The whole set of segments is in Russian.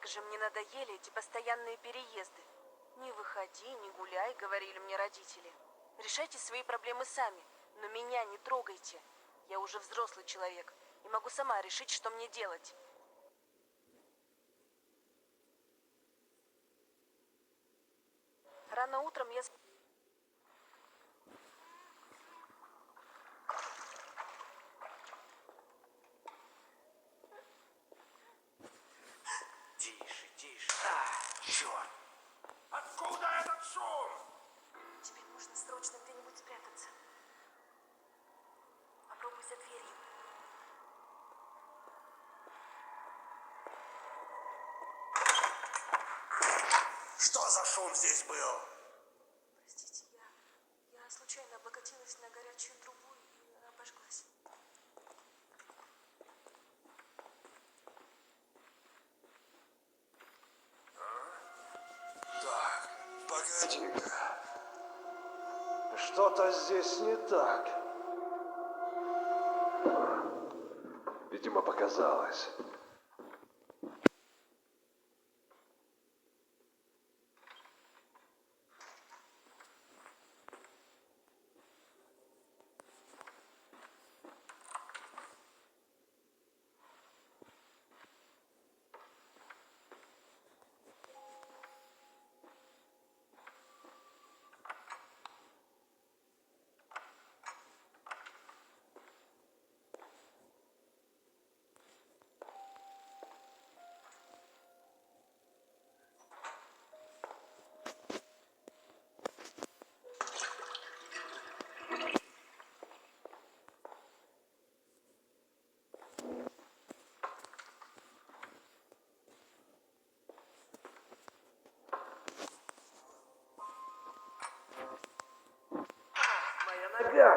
Как же мне надоели эти постоянные переезды. Не выходи, не гуляй, говорили мне родители. Решайте свои проблемы сами, но меня не трогайте. Я уже взрослый человек и могу сама решить, что мне делать. Рано утром я... Тише, тише. Черт! Откуда этот шум? Теперь нужно срочно где-нибудь спрятаться. Попробуй за дверью. Что за шум здесь был? Простите, я случайно облокотилась на горячую трубу и обожглась. Так, погоди-ка. Что-то здесь не так. Видимо, показалось. Моя нога!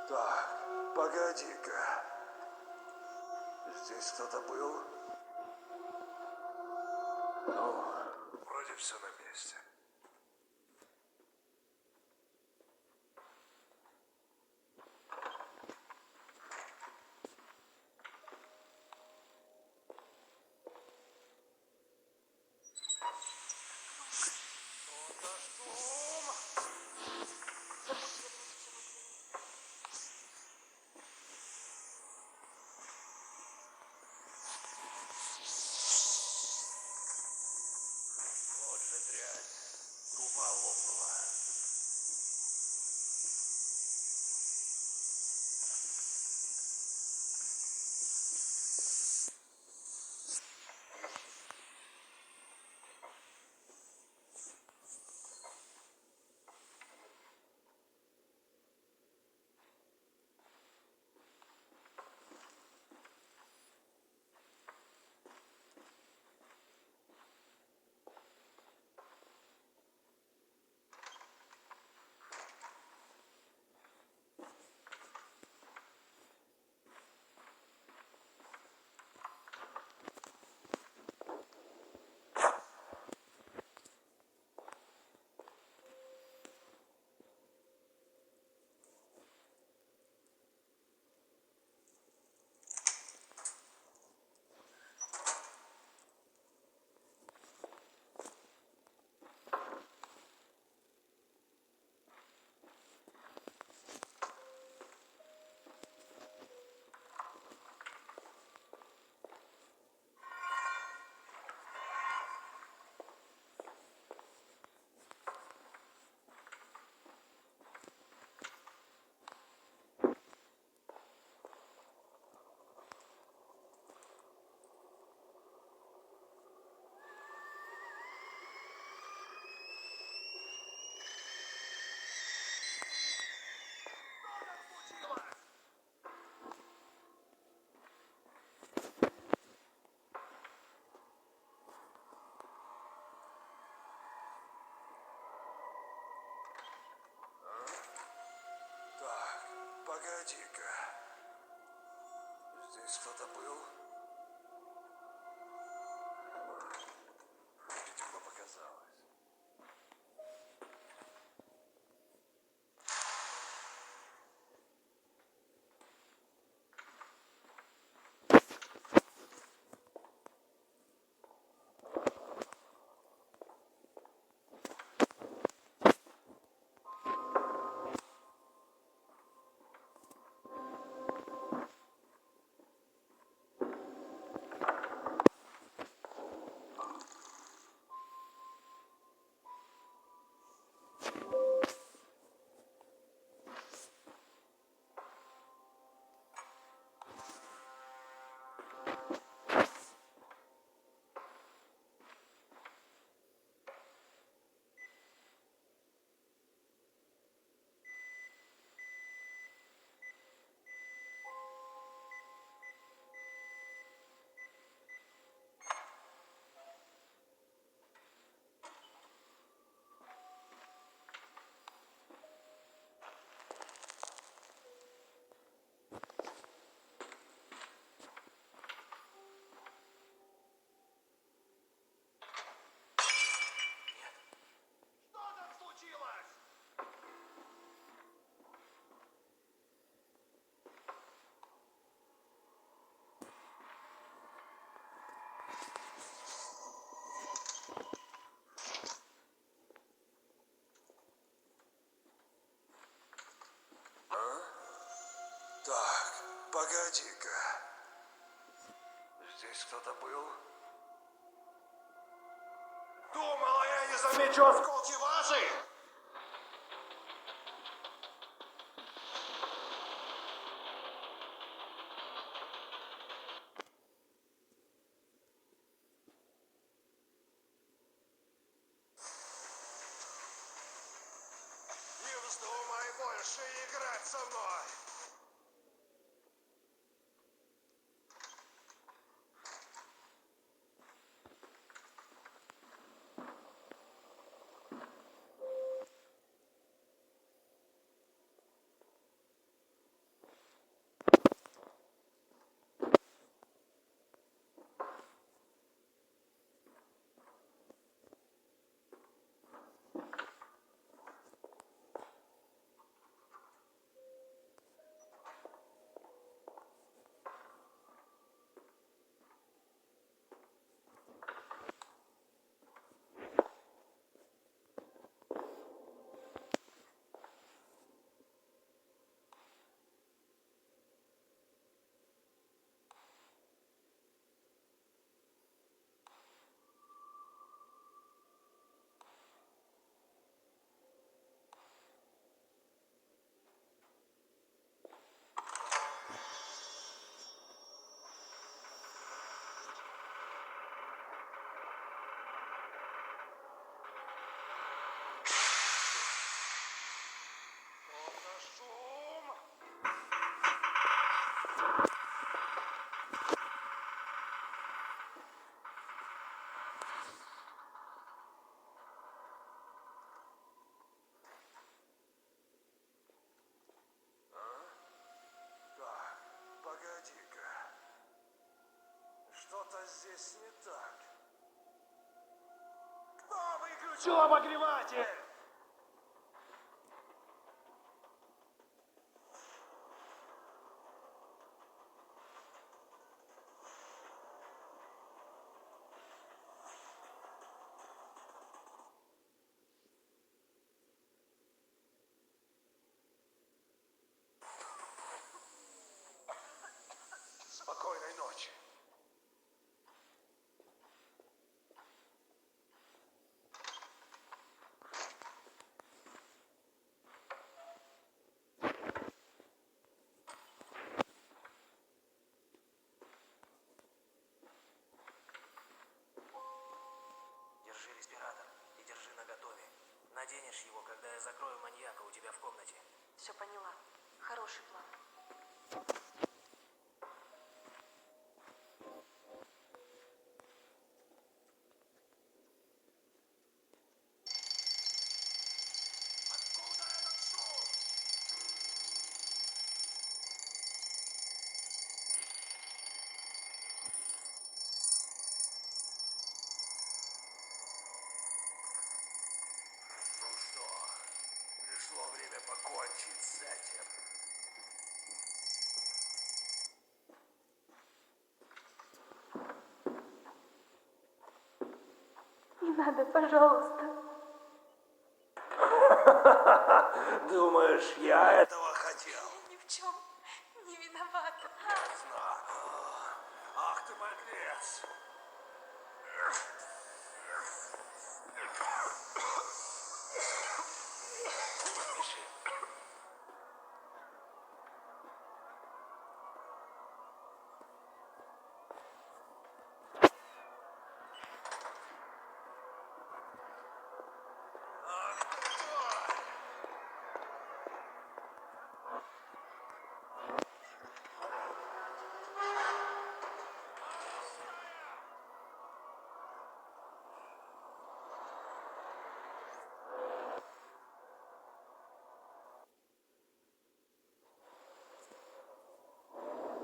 Так, погоди-ка. Здесь кто-то был? Ну, вроде все на месте. Вот же дрянь. Труба лопнула. Погоди-ка. Здесь кто-то был? Видимо, показалось. Что там случилось? Так, погоди-ка. Здесь кто-то был? Думала, я не замечу осколки вазы! Не вздумай больше играть со мной! Что за шум? Так, погоди-ка. Что-то здесь не так. Кто выключил обогреватель? Спокойной ночи. Держи респиратор и держи наготове. Наденешь его, когда я закрою маньяка у тебя в комнате. Все поняла. Хороший план. Откуда этот шум? покончить с этим. Не надо, пожалуйста. Думаешь, я этого хотел? Я ни в чем не виновата. Знаю. Ах ты подлец!